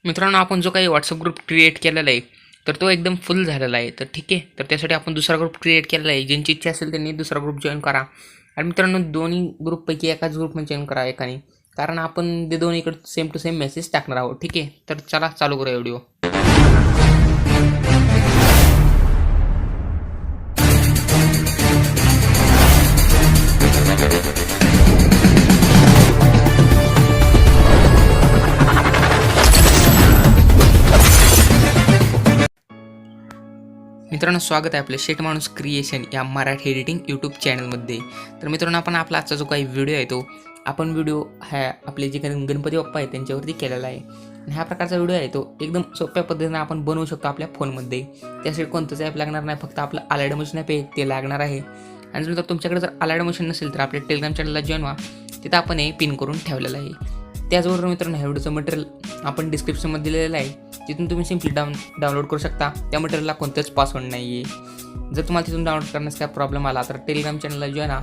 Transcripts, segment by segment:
मित्रांनो, आपण जो काही व्हॉट्सअप ग्रुप क्रिएट केलेला आहे तर तो एकदम फुल झालेला आहे. तर ठीक आहे, तर त्यासाठी आपण दुसरा ग्रुप क्रिएट केलेला आहे. ज्यांची इच्छा असेल त्यांनी दुसरा ग्रुप जॉईन करा. आणि मित्रांनो, दोन्ही ग्रुपपैकी एकाच ग्रुपमध्ये जॉईन करा एकाने, कारण आपण ते दोन्हीकडे सेम टू सेम मेसेज टाकणार आहोत. ठीक आहे, तर चला चालू करूया व्हिडिओ. मित्रांनो, स्वागत आहे आपल्या शेट माणूस क्रिएशन या मराठी एडिटिंग यूट्यूब चॅनलमध्ये. तर मित्रांनो, आपण आपला आजचा जो काही व्हिडिओ आहे तो आपण व्हिडिओ ह्या आपले जे काही गणपती बाप्पा आहे त्यांच्यावरती केलेला आहे. आणि ह्या प्रकारचा व्हिडिओ आहे तो एकदम सोप्या पद्धतीने आपण बनवू शकतो आपल्या फोनमध्ये. त्यासाठी कोणतंच ॲप लागणार नाही, फक्त आपलं अलाइड मशीन ॲप आहे ते लागणार आहे. आणि जर तुमच्याकडे जर अलाइड मशीन नसेल तर आपल्या टेलिग्राम चॅनलला जॉईन व्हा, तिथं आपण हे पिन करून ठेवलेलं आहे. त्याचबरोबर मित्रांनो, ह्या व्हिडिओचं मटेरियल आपण डिस्क्रिप्शनमध्ये दिलेलं आहे, तिथून तुम्ही सिम्पली डाउनलोड करू शकता. त्या मटेरियलला कोणतंच पासवर्ड नाही आहे. जर तुम्हाला तिथून डाउनलोड करण्यास काय प्रॉब्लेम आला तर टेलिग्राम चॅनलला जॉईन व्हा.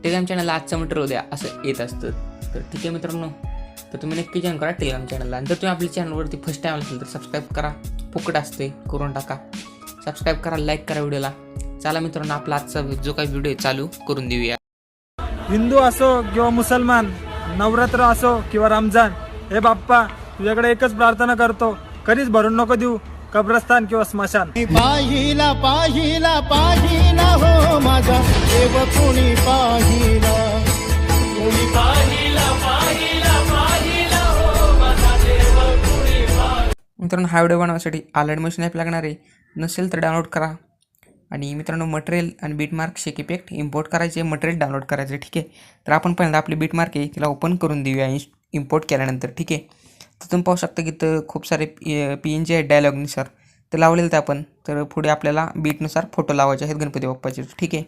टेलिग्राम चॅनलला आजचं मटेरियल द्या असं येत असतं. तर ठीक आहे मित्रांनो, तर तुम्ही नक्की जॉईन करा टेलिग्राम चॅनलला. आणि जर तुम्ही आपल्या चॅनलवरती फर्स्ट टाईम असेल तर सबस्क्राईब करा, फुकट असते, करून टाका. सबस्क्राईब करा, लाईक करा व्हिडिओला. चला मित्रांनो, आपला आजचा जो काही व्हिडिओ चालू करून देऊया. हिंदू असो किंवा मुसलमान, नवरात्र असो किंवा रमजान, हे बाप्पा तुझ्याकडे एकच प्रार्थना करतो, कधीच भरून नको देऊ कब्रस्तान किंवा स्मशान. पाहिला पाहिला पाहिला हो माझा देव, कोणी पाहिला कोणी पाहिला पाहिला पाहिला हो माझा देव, कोणी पाहिला. मित्रांनो, हा व्हिडिओ बनवण्यासाठी अलाइड मशीन ॲप लागणार आहे. नसेल तर डाउनलोड करा. आणि मित्रांनो, मटेरियल आणि बीटमार्क शेक इफेक्ट इम्पोर्ट करायचे, मटेरियल डाउनलोड करायचे. ठीक आहे, तर आपण पहिल्यांदा आपली बीटमार्क आहे तिला ओपन करून देऊया इम्पोर्ट केल्यानंतर. ठीक आहे, तर तुम्ही पाहू शकता की तर खूप सारे PNG आहेत डायलॉगनुसार तर लावलेलं तर आपण. तर पुढे आपल्याला बीटनुसार फोटो लावायचे आहेत गणपती बाप्पाचे. ठीक आहे,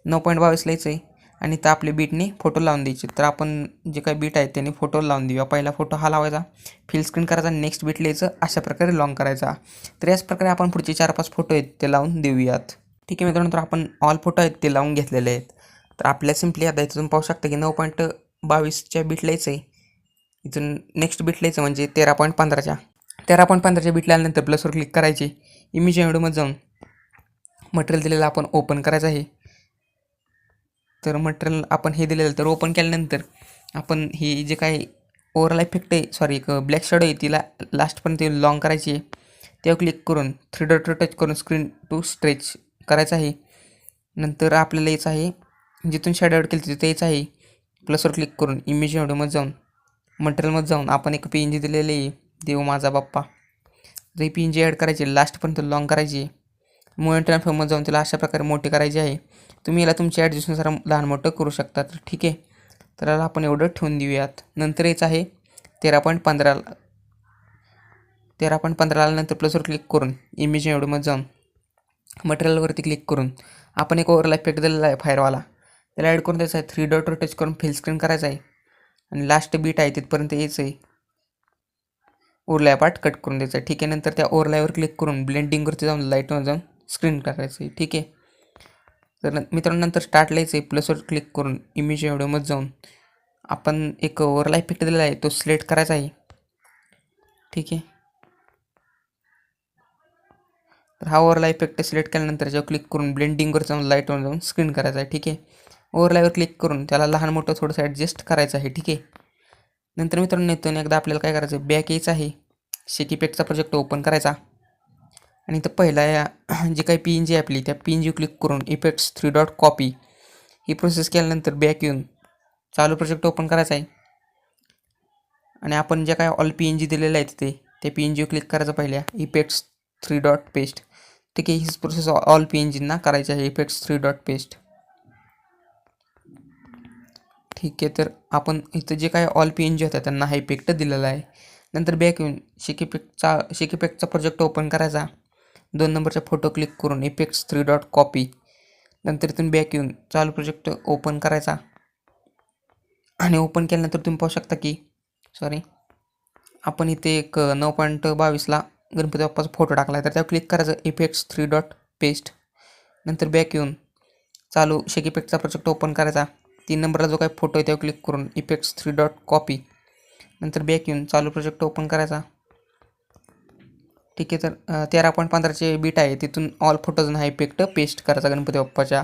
9.22 लिहायचं आहे आणि तर आपले बीटने फोटो लावून द्यायचे. तर आपण जे काही बीट आहेत त्यांनी फोटो लावून देऊया. पहिला फोटो हा लावायचा, फिल स्क्रीन करायचा, नेक्स्ट बीट लिहायचं, अशा प्रकारे लॉंग करायचा. तर याच प्रकारे आपण पुढचे 4-5 फोटो आहेत ते लावून देऊयात. ठीक आहे मित्रांनो, तर आपण ऑल फोटो आहेत ते लावून घेतलेले आहेत. तर आपल्या सिम्पली आता इथं तुम्ही पाहू शकता की 9.22च्या बीट लिहायचं आहे. इथून नेक्स्ट बीट लिहायचं म्हणजे 13.15च्या बीट लिहिल्यानंतर प्लसवर क्लिक करायचे. इमेज व्हिडिओमध्ये जाऊन मटेरियल दिलेलं आपण ओपन करायचं आहे. तर मटेरियल आपण हे दिलेलं तर ओपन केल्यानंतर आपण ही जे काही ओव्हरऑल इफेक्ट आहे, सॉरी एक ब्लॅक शॅडो आहे, तिला लास्टपर्यंत लॉंग करायची आहे. तेव्हा क्लिक करून 3 डॉट टच करून स्क्रीन टू स्ट्रेच करायचं आहे. नंतर आपल्याला यायचं आहे जिथून शॅडो ॲड केली तिथे यायचं आहे. प्लसवर क्लिक करून इमेज व्हिडिओमध्ये जाऊन मटेरियलमध्ये जाऊन आपण एक PNG दिलेली आहे, देव माझा बाप्पा. तर ही PNG ॲड करायची, लास्टपर्यंत लॉंग करायची. मूव्ह ट्रान्सफॉर्ममध्ये जाऊन तिला अशा प्रकारे मोठी करायची आहे. तुम्ही याला तुमच्या ॲडजस्टनुसार लहान मोठं करू शकता. तर ठीक आहे, तर याला आपण एवढं ठेवून देऊयात. नंतर यायचं आहे 13.15 नंतर प्लसवर क्लिक करून इमेज व्हिडिओमध्ये जाऊन मटेरियलवरती क्लिक करून आपण एक ओव्हरऑल इफेक्ट दिलेला आहे फायरवाला, त्याला ॲड करून द्यायचा आहे. 3 डॉटवर टच करून फिल स्क्रीन करायचं आहे आणि लास्ट बीट आहे तिथपर्यंत यायचं आहे. ओव्हरलाय पार्ट कट करून द्यायचा आहे. ठीक आहे, नंतर त्या ओव्हरलायवर क्लिक करून ब्लेंडिंगवरती जाऊन लाईटवर जाऊन स्क्रीन करायचं आहे. ठीक आहे, तर मित्रांनो नंतर स्टार्ट लिहायचं आहे. प्लसवर क्लिक करून इमेज व्हिडिओमध्ये जाऊन आपण एक ओव्हरऑल इफेक्ट दिलेला आहे तो सिलेक्ट करायचा आहे. ठीक आहे, तर हा ओव्हरऑल इफेक्ट सिलेक्ट केल्यानंतर जेव्हा क्लिक करून ब्लेंडिंगवर जाऊन लाईटवर जाऊन स्क्रीन करायचा आहे. ठीक आहे, ओव्हरलायवर क्लिक करून त्याला लहान मोठं थोडंसं ॲडजस्ट करायचं आहे. ठीक आहे, नंतर मित्रांनो इथून एकदा आपल्याला काय करायचं, बॅक यायचं आहे, शेक इफेक्टचा प्रोजेक्ट ओपन करायचा आणि इथं पहिला या जे काही PNG आपली त्या PNG क्लिक करून इफेक्ट्स 3 डॉट कॉपी ही प्रोसेस केल्यानंतर बॅक येऊन चालू प्रोजेक्ट ओपन करायचा आहे. आणि आपण ज्या काय ऑल PNG दिलेल्या आहेत तिथे त्या PNG क्लिक करायचं पहिल्या इफेक्ट्स 3 डॉट पेस्ट. ठीक आहे, हीच प्रोसेस ऑल PNGंना करायची आहे, इफेक्ट्स 3 डॉट पेस्ट. ठीक आहे, तर आपण इथं जे काय ऑल PNG होत्या त्यांना हा इफेक्ट दिलेला आहे. नंतर बॅक येऊन शेक इफेक्टचा प्रोजेक्ट ओपन करायचा, 2 नंबरचा फोटो क्लिक करून इफेक्ट्स 3 डॉट कॉपी. नंतर इथून बॅक येऊन चालू प्रोजेक्ट ओपन करायचा आणि ओपन केल्यानंतर तुम्ही पाहू शकता की आपण इथे एक 9.22ला गणपती बाप्पाचा फोटो टाकला आहे. तर त्यावर क्लिक करायचं, इफेक्ट्स 3 डॉट पेस्ट. नंतर बॅक येऊन चालू शेक इफेक्टचा प्रोजेक्ट ओपन करायचा, 3 नंबरला जो काही फोटो आहे त्यावर क्लिक करून इफेक्ट्स 3 डॉट कॉपी. नंतर बॅक येऊन चालू प्रोजेक्ट ओपन करायचा ठीक आहे. तर 13.15चे बीट आहे, तिथून ऑल फोटोज हा इफेक्ट पेस्ट करायचा गणपती बाप्पाच्या.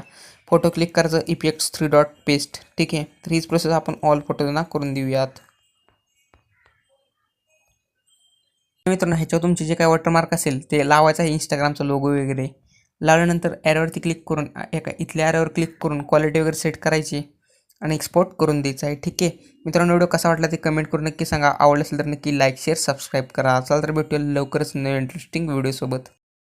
फोटो क्लिक करायचं, इफेक्ट्स 3 डॉट पेस्ट. ठीक आहे. तर हीच प्रोसेस आपण ऑल फोटोजना करून देऊयात. मित्रांनो, ह्याच्यावर तुमचे जे काही वॉटरमार्क असेल ते लावायचं आहे, इंस्टाग्रामचा लोगो वगैरे. लावल्यानंतर ॲरोवरती क्लिक करून इथल्या ॲरोवर क्लिक करून क्वालिटी वगैरे सेट करायची आणि एक्सपोर्ट करून द्यायचं आहे. ठीक आहे मित्रांनो, व्हिडिओ कसा वाटला ते कमेंट करून नक्की सांगा. आवडलं असेल तर नक्की लाईक शेअर सबस्क्राईब करा. चला तर भेटूया लवकरच नवीन इंटरेस्टिंग व्हिडिओसोबत.